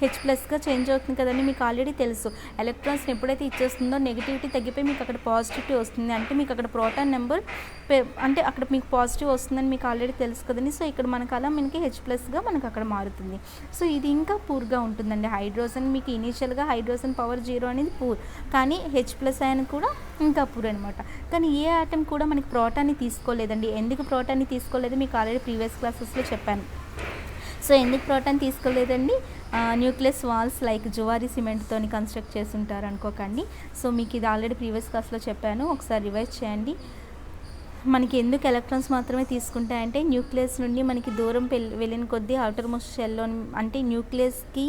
H+గా చేంజ్ అవుతుంది కదండి. మీకు ఆల్రెడీ తెలుసు ఎలక్ట్రాన్స్ని ఎప్పుడైతే ఇచ్చేస్తుందో నెగిటివిటీ తగ్గిపోయి మీకు అక్కడ పాజిటివిటీ వస్తుంది. అంటే మీకు అక్కడ ప్రోటాన్ నెంబర్ అంటే అక్కడ మీకు పాజిటివ్ వస్తుందని మీకు ఆల్రెడీ తెలుసు కదండి. సో ఇక్కడ మనకు అలా మనకి H+గా మనకు అక్కడ మారుతుంది. సో ఇది ఇంకా పూర్గా ఉంటుందండి. హైడ్రోజన్ మీకు ఇనీషియల్గా హైడ్రోజన్ పవర్ 0 అనేది పూర్, కానీ H+ అయాన్ కూడా ఇంకా పూర్ అనమాట. కానీ ఏ ఆటమ్ కూడా మనకి ప్రోటాన్ని తీసుకోలేదండి. ఎందుకు ప్రోటాన్ని తీసుకోలేదు మీకు ఆల్రెడీ ప్రీవియస్ క్లాసెస్లో చెప్పాను. సో ఎందుకు ప్రోటాన్ తీసుకోలేదండి, న్యూక్లియస్ వాల్స్ లైక్ జువారీ సిమెంట్తో కన్స్ట్రక్ట్ చేస్తుంటారు అనుకోకండి. సో మీకు ఇది ఆల్రెడీ ప్రీవియస్ క్లాస్లో చెప్పాను, ఒకసారి రివైజ్ చేయండి. మనకి ఎందుకు ఎలక్ట్రాన్స్ మాత్రమే తీసుకుంటాయంటే న్యూక్లియస్ నుండి మనకి దూరం వెళ్ళిన కొద్దీ అవుటర్ మోస్ట్ షెల్లో అంటే న్యూక్లియస్కి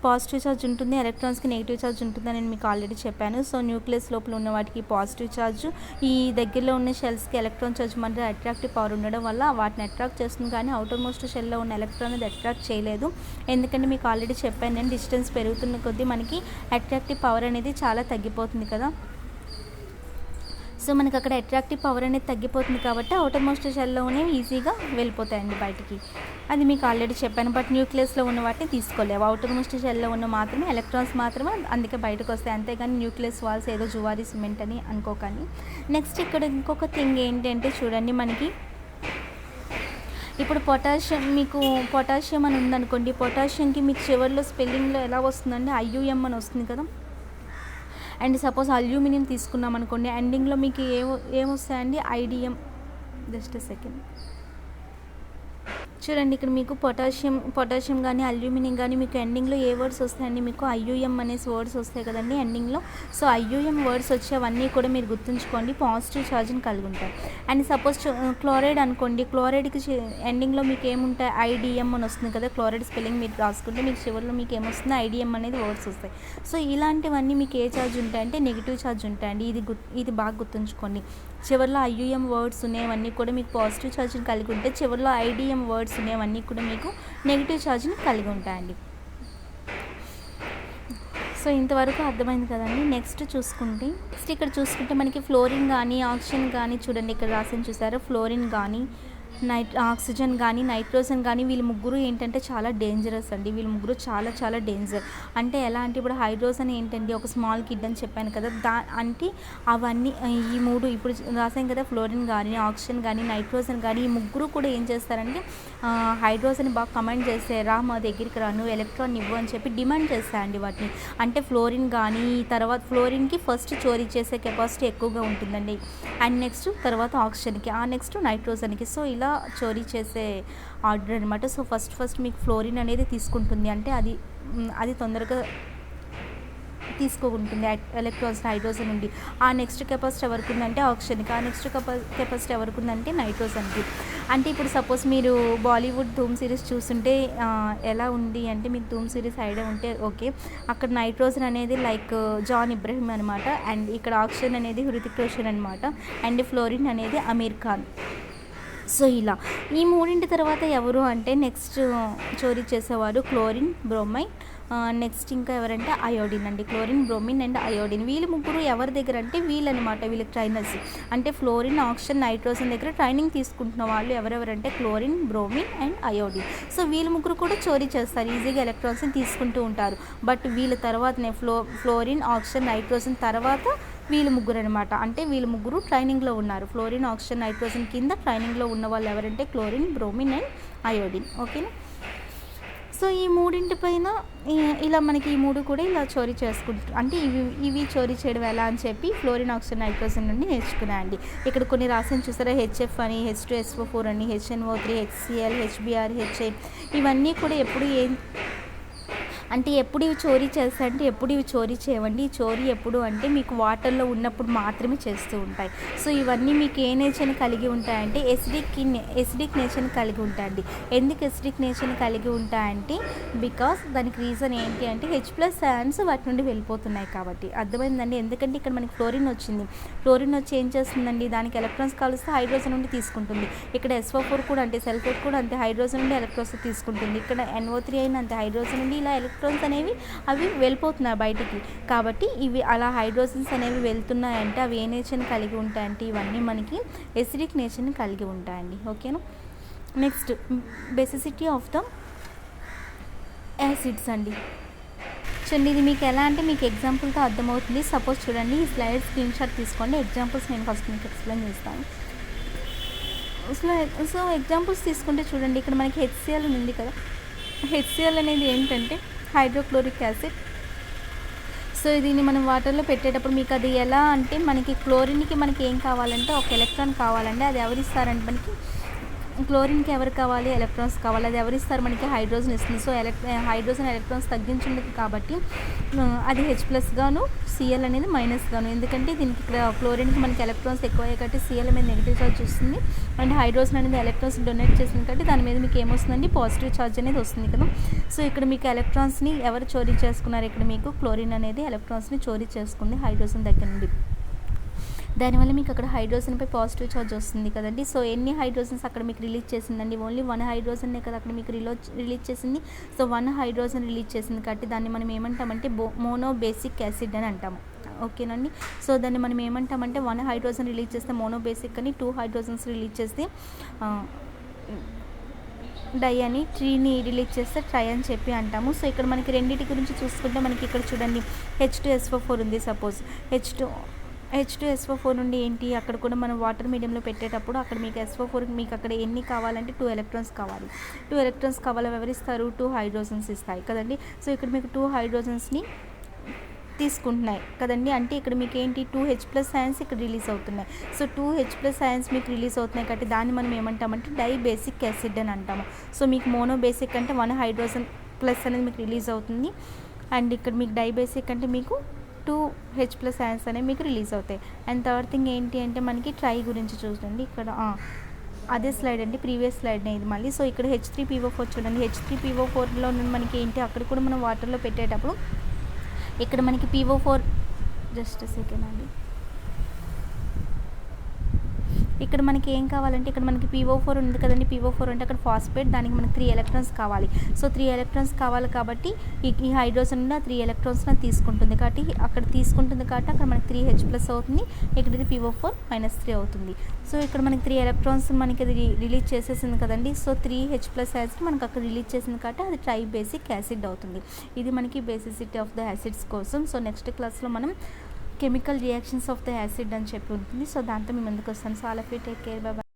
పాజిటివ్ ఛార్జ్ ఉంటుంది, ఎలక్ట్రాన్స్కి నెగిటివ్ ఛార్జ్ ఉంటుందని నేను మీకు ఆల్రెడీ చెప్పాను. సో న్యూక్లియస్ లోపల ఉన్న వాటికి పాజిటివ్ ఛార్జ్, ఈ దగ్గరలో ఉన్న షెల్స్కి ఎలక్ట్రాన్ ఛార్జ్ మన అట్రాక్టివ్ పవర్ ఉండడం వల్ల వాటిని అట్రాక్ట్ చేస్తుంది, కానీ అవుటర్ మోస్ట్ షెల్లో ఉన్న ఎలక్ట్రాన్ అది అట్రాక్ట్ చేయలేదు. ఎందుకంటే మీకు ఆల్రెడీ చెప్పాను నేను, డిస్టెన్స్ పెరుగుతున్న కొద్దీ మనకి అట్రాక్టివ్ పవర్ అనేది చాలా తగ్గిపోతుంది కదా. సో మనకి అక్కడ అట్రాక్టివ్ పవర్ అనేది తగ్గిపోతుంది కాబట్టి అవుటర్ మోస్ట్ షెల్లోనే ఈజీగా వెళ్ళిపోతాయండి బయటికి. అది మీకు ఆల్రెడీ చెప్పాను. బట్ న్యూక్లియస్లో ఉన్న వాటిని తీసుకోలేవు, అవుటర్ మోస్ట్ షెల్లో ఉన్న మాత్రమే ఎలక్ట్రాన్స్ మాత్రమే అందుకే బయటకు వస్తాయి, అంతేగాని న్యూక్లియస్ వాల్స్ ఏదో జువారీ సిమెంట్ అని అనుకోకండి. నెక్స్ట్ ఇక్కడ ఇంకొక థింగ్ ఏంటంటే చూడండి, మనకి ఇప్పుడు పొటాషియం అని ఉందనుకోండి, పొటాషియంకి మీకు చివరిలో స్పెల్లింగ్లో ఎలా వస్తుందండి, IUM అని వస్తుంది కదా. అండ్ సపోజ్ అల్యూమినియం తీసుకున్నాం అనుకోండి, ఎండింగ్లో మీకు ఏమొస్తాయండి, IDM. జస్ట్ సెకండ్ చూడండి, ఇక్కడ మీకు పొటాషియం కానీ అల్యూమినియం కానీ మీకు ఎండింగ్లో ఏ వర్డ్స్ వస్తాయండి, మీకు IUM అనేసి వర్డ్స్ వస్తాయి కదండి ఎండింగ్లో. సో IUM వర్డ్స్ వచ్చేవన్నీ కూడా మీరు గుర్తుంచుకోండి, పాజిటివ్ ఛార్జ్ని కలిగి ఉంటాయి. అండ్ సపోజ్ క్లోరైడ్ అనుకోండి, క్లోరైడ్కి ఎండింగ్లో మీకు ఏముంటాయి, IDM అని వస్తుంది కదా. క్లోరైడ్ స్పెల్లింగ్ మీరు రాసుకుంటే మీకు చివరిలో మీకు ఏమొస్తుంది, IDM అనేది వర్డ్స్ వస్తాయి. సో ఇలాంటివన్నీ మీకు ఏ ఛార్జ్ ఉంటాయంటే నెగిటివ్ ఛార్జ్ ఉంటాయండి. ఇది బాగా గుర్తుంచుకోండి. చివరిలో IUM వర్డ్స్ ఉన్నాయవన్నీ కూడా మీకు పాజిటివ్ ఛార్జ్ని కలిగి ఉంటాయి, చివరిలో IDM వర్డ్స్ ఉన్నాయవన్నీ కూడా మీకు నెగిటివ్ ఛార్జ్ని కలిగి ఉంటాయండి. సో ఇంతవరకు అర్థమైంది కదండి. నెక్స్ట్ ఇక్కడ చూసుకుంటే మనకి ఫ్లోరిన్ కానీ ఆక్సిజన్ కానీ చూడండి, ఇక్కడ రాసిన చూసారా, ఫ్లోరిన్ కానీ ఆక్సిజన్ కానీ నైట్రోజన్ కానీ వీళ్ళు ముగ్గురు ఏంటంటే చాలా డేంజరస్ అండి. వీళ్ళు ముగ్గురు చాలా చాలా డేంజర్. అంటే ఎలా అంటే ఇప్పుడు హైడ్రోజన్ ఏంటండి, ఒక స్మాల్ కిడ్ అని చెప్పాను కదా, అంటే అవన్నీ ఈ మూడు ఇప్పుడు రాసాం కదా, ఫ్లోరిన్ కానీ ఆక్సిజన్ కానీ నైట్రోజన్ కానీ ఈ ముగ్గురు కూడా ఏం చేస్తారంటే హైడ్రోజన్ బాగా కమాండ్ చేస్తే, రా మా దగ్గరికి రా, నువ్వు ఎలక్ట్రాన్ ఇవ్వు అని చెప్పి డిమాండ్ చేస్తాయండి వాటిని. అంటే ఫ్లోరిన్ కానీ తర్వాత ఫ్లోరిన్కి ఫస్ట్ చోరీ చేసే కెపాసిటీ ఎక్కువగా ఉంటుందండి, అండ్ నెక్స్ట్ తర్వాత ఆక్సిజన్కి, నెక్స్ట్ నైట్రోజన్కి. సో ఇలా చోరీ చేసే ఆర్డర్ అనమాట. సో ఫస్ట్ మీకు ఫ్లోరిన్ అనేది తీసుకుంటుంది, అంటే అది తొందరగా తీసుకుంటుంది ఎలక్ట్రాన్స్ హైడ్రోజన్ నుండి. నెక్స్ట్ కెపాసిటీ ఎవరికి ఉందంటే ఆక్సిజన్కి, నెక్స్ట్ కెపాసిటీ ఎవరికి ఉందంటే నైట్రోజన్కి. అంటే ఇప్పుడు సపోజ్ మీరు బాలీవుడ్ ధూమ్ సిరీస్ చూస్తుంటే ఎలా ఉంది అంటే, మీకు ధూమ్ సిరీస్ ఐడియా ఉంటే ఓకే, అక్కడ నైట్రోజన్ అనేది లైక్ జాన్ ఇబ్రహీం అనమాట, అండ్ ఇక్కడ ఆక్సిజన్ అనేది హృతిక్ రోషన్ అనమాట, అండ్ ఫ్లోరిన్ అనేది అమీర్ ఖాన్. సో ఇలా ఈ మూడింటి తర్వాత ఎవరు అంటే నెక్స్ట్ చోరీ చేసేవారు క్లోరిన్, బ్రోమైన్, నెక్స్ట్ ఇంకా ఎవరంటే అయోడిన్ అండి. క్లోరిన్, బ్రోమిన్ అండ్ అయోడిన్ వీళ్ళు ముగ్గురు ఎవరి దగ్గర అంటే వీళ్ళనమాట, వీళ్ళకి ట్రైనర్స్. అంటే ఫ్లోరిన్, ఆక్సిజన్, నైట్రోజన్ దగ్గర ట్రైనింగ్ తీసుకుంటున్న వాళ్ళు ఎవరెవరంటే chlorine, bromine and iodine. So వీళ్ళు ముగ్గురు కూడా చోరీ చేస్తారు, ఈజీగా ఎలక్ట్రాన్స్ని తీసుకుంటూ ఉంటారు. బట్ వీళ్ళ తర్వాతనే ఫ్లోరిన్, ఆక్సిజన్, నైట్రోజన్ తర్వాత వీళ్ళు ముగ్గురు అనమాట. అంటే వీళ్ళు ముగ్గురు ట్రైనింగ్లో ఉన్నారు. ఫ్లోరిన్, ఆక్సిజన్, నైట్రోజన్ కింద ట్రైనింగ్లో ఉన్న వాళ్ళు ఎవరంటే క్లోరిన్, బ్రోమిన్ అండ్ అయోడిన్. ఓకేనా. సో ఈ మూడింటి పైన ఇలా మనకి ఈ మూడు కూడా ఇలా చోరీ చేసుకుంటారు. అంటే ఇవి చోరీ చేయడం ఎలా అని చెప్పి ఫ్లోరిన్, ఆక్సిజన్, నైట్రోజన్ నుండి నేర్చుకున్నాయండి. ఇక్కడ కొన్ని రాసిన చూసారా, HF అని, H2SO4 అని, HNO3, HCl, HBr, HA ఇవన్నీ కూడా ఎప్పుడు ఇవి చోరీ చేస్తాయంటే ఎప్పుడు ఇవి చోరీ చేయవండి. ఈ చోరీ ఎప్పుడు అంటే మీకు వాటర్లో ఉన్నప్పుడు మాత్రమే చేస్తూ ఉంటాయి. సో ఇవన్నీ మీకు ఏ నేచర్ని కలిగి ఉంటాయంటే ఎసిడిక్ నేచర్ని కలిగి ఉంటాయండి. ఎందుకు ఎసిడిక్ నేచర్ని కలిగి ఉంటాయంటే బికాస్ దానికి రీజన్ ఏంటి అంటే H+ అయాన్స్ వాటి నుండి వెళ్ళిపోతున్నాయి కాబట్టి. అర్థమైందండి. ఎందుకంటే ఇక్కడ మనకి ఫ్లోరిన్ వచ్చింది, ఫ్లోరిన్ వచ్చి ఏం చేస్తుందండి, దానికి ఎలక్ట్రాన్స్ కలిస్తే హైడ్రోజన్ నుండి తీసుకుంటుంది. ఇక్కడ SO4 కూడా అంటే సల్ఫేట్ కూడా అంతే, హైడ్రోజన్ నుండి ఎలక్ట్రాన్స్ తీసుకుంటుంది. ఇక్కడ NO3 అయినా అంతే, హైడ్రోజన్ నుండి ఇలా ఎలక్ట్రాన్స్ అనేవి అవి వెళ్ళిపోతున్నాయి బయటికి. కాబట్టి ఇవి అలా హైడ్రోజన్స్ అనేవి వెళ్తున్నాయంటే అవి ఏ నేచర్ని కలిగి ఉంటాయంటే ఇవన్నీ మనకి ఎసిడిక్ నేచర్ని కలిగి ఉంటాయండి. ఓకేనా. Next basicity of the acids అండి. చూడండి ఇది మీకు ఎలా అంటే మీకు ఎగ్జాంపుల్తో అర్థమవుతుంది. సపోజ్ చూడండి, ఈ స్లైడ్ స్క్రీన్ షాట్ తీసుకోండి. ఎగ్జాంపుల్స్ నేను ఫస్ట్ మీకు ఎక్స్ప్లెయిన్ చేస్తాను. సో ఎగ్జాంపుల్స్ తీసుకుంటే చూడండి, ఇక్కడ మనకి HCl ఉంది కదా. HCl అనేది ఏంటంటే హైడ్రోక్లోరిక్ యాసిడ్. సో దీన్ని మనం వాటర్లో పెట్టేటప్పుడు మీకు అది ఎలా అంటే మనకి క్లోరిన్కి మనకి ఏం కావాలంటే ఒక ఎలక్ట్రాన్ కావాలంటే అది ఎవరు ఇస్తారంటే మనకి క్లోరిన్కి ఎవరు కావాలి, ఎలక్ట్రాన్స్ కావాలి. అది ఎవరిస్తారు మనకి, హైడ్రోజన్ ఇస్తుంది. సో హైడ్రోజన్ ఎలక్ట్రాన్స్ తగ్గించింది కాబట్టి అది H+ గాను, Cl అనేది మైనస్ గాను. ఎందుకంటే దీనికి ఇక్కడ క్లోరిన్కి మనకి ఎలక్ట్రాన్స్ ఎక్కువ అయ్యాయి కాబట్టి Cl మీద నెగిటివ్ ఛార్జ్ వస్తుంది, అండ్ హైడ్రోజన్ అనేది ఎలక్ట్రాన్స్ డొనేట్ చేసింది కాబట్టి దాని మీద మీకు ఏమొస్తుందండి, పాజిటివ్ ఛార్జ్ అనేది వస్తుంది కదా. సో ఇక్కడ మీకు ఎలక్ట్రాన్స్ని ఎవరు చోరీ చేసుకున్నారు, ఇక్కడ మీకు క్లోరిన్ అనేది ఎలక్ట్రాన్స్ని చోరీ చేసుకుంది హైడ్రోజన్ దగ్గర నుండి. దానివల్ల మీకు అక్కడ హైడ్రోజన్పై పాజిటివ్ ఛార్జ్ వస్తుంది కదండి. సో ఎన్ని హైడ్రోజన్స్ అక్కడ మీకు రిలీజ్ చేసిందండి, ఓన్లీ 1 హైడ్రోజన్నే కదా అక్కడ మీకు రిలీజ్ చేసింది. సో 1 హైడ్రోజన్ రిలీజ్ చేసింది కాబట్టి దాన్ని మనం ఏమంటామంటే మోనోబేసిక్ యాసిడ్ అని అంటాము. ఓకేనండి. సో దాన్ని మనం ఏమంటామంటే 1 హైడ్రోజన్ రిలీజ్ చేస్తే మోనోబేసిక్ అని, 2 హైడ్రోజన్స్ రిలీజ్ చేస్తే డై అని, 3ని రిలీజ్ చేస్తే ట్రై అని చెప్పి అంటాము. సో ఇక్కడ మనకి రెండింటి గురించి చూసుకుంటే మనకి ఇక్కడ చూడండి H2SO4 ఉంది. సపోజ్ H2SO4 నుండి ఏంటి, అక్కడ కూడా మనం వాటర్ మీడియంలో పెట్టేటప్పుడు అక్కడ మీకు SO4 మీకు అక్కడ ఎన్ని కావాలంటే 2 ఎలక్ట్రాన్స్ కావాలి. 2 ఎలక్ట్రాన్స్ కావాలి, ఎవరిస్తారు, 2 హైడ్రోజన్స్ ఇస్తాయి కదండి. సో ఇక్కడ మీకు 2 హైడ్రోజన్స్ని తీసుకుంటున్నాయి కదండి. అంటే ఇక్కడ మీకు ఏంటి, 2H+ అయాన్స్ ఇక్కడ రిలీజ్ అవుతున్నాయి. సో 2H+ అయాన్స్ మీకు రిలీజ్ అవుతున్నాయి కాబట్టి దాన్ని మనం ఏమంటామంటే డైబేసిక్ యాసిడ్ అని అంటాము. సో మీకు మోనోబేసిక్ అంటే 1 హైడ్రోజన్ ప్లస్ అనేది మీకు రిలీజ్ అవుతుంది, అండ్ ఇక్కడ మీకు డైబేసిక్ అంటే మీకు 2H+ అయాన్స్ అనేవి మీకు రిలీజ్ అవుతాయి. అండ్ థర్డ్ థింగ్ ఏంటి అంటే మనకి ట్రై గురించి చూడండి. ఇక్కడ అదే స్లైడ్ అండి, ప్రీవియస్ స్లైడ్నే ఇది మళ్ళీ. సో ఇక్కడ H3PO4 చూడండి. H3PO4లో మనకి ఏంటి, అక్కడ కూడా మనం వాటర్లో పెట్టేటప్పుడు ఇక్కడ మనకి PO4 జస్ట్ సెకండ్ అండి, ఇక్కడ మనకి ఏం కావాలంటే ఇక్కడ మనకి PO4 ఉంది కదండి. PO4 అంటే అక్కడ ఫాస్ఫేట్, దానికి మనకి 3 ఎలక్ట్రాన్స్ కావాలి. సో 3 ఎలక్ట్రాన్స్ కావాలి కాబట్టి ఈ హైడ్రోజన్ నుండి 3 ఎలక్ట్రాన్స్ని తీసుకుంటుంది కాబట్టి అక్కడ అక్కడ మనకి 3H+ అవుతుంది, ఇక్కడ ఇది PO4 - 3 అవుతుంది. సో ఇక్కడ మనకి 3 ఎలక్ట్రాన్స్ మనకి అది రిలీజ్ చేసేసింది కదండి. సో 3H+ యాసిడ్ మనకి అక్కడ రిలీజ్ చేసింది కాబట్టి అది ట్రైబేసిక్ యాసిడ్ అవుతుంది. ఇది మనకి బేసిసిటీ ఆఫ్ ద యాసిడ్స్ కోసం. సో నెక్స్ట్ క్లాస్లో మనం chemical reactions of the acid అని చెప్పి ఉంటుంది. సో దాంతో మేము ముందుకు వస్తాను. So all of you take care, by.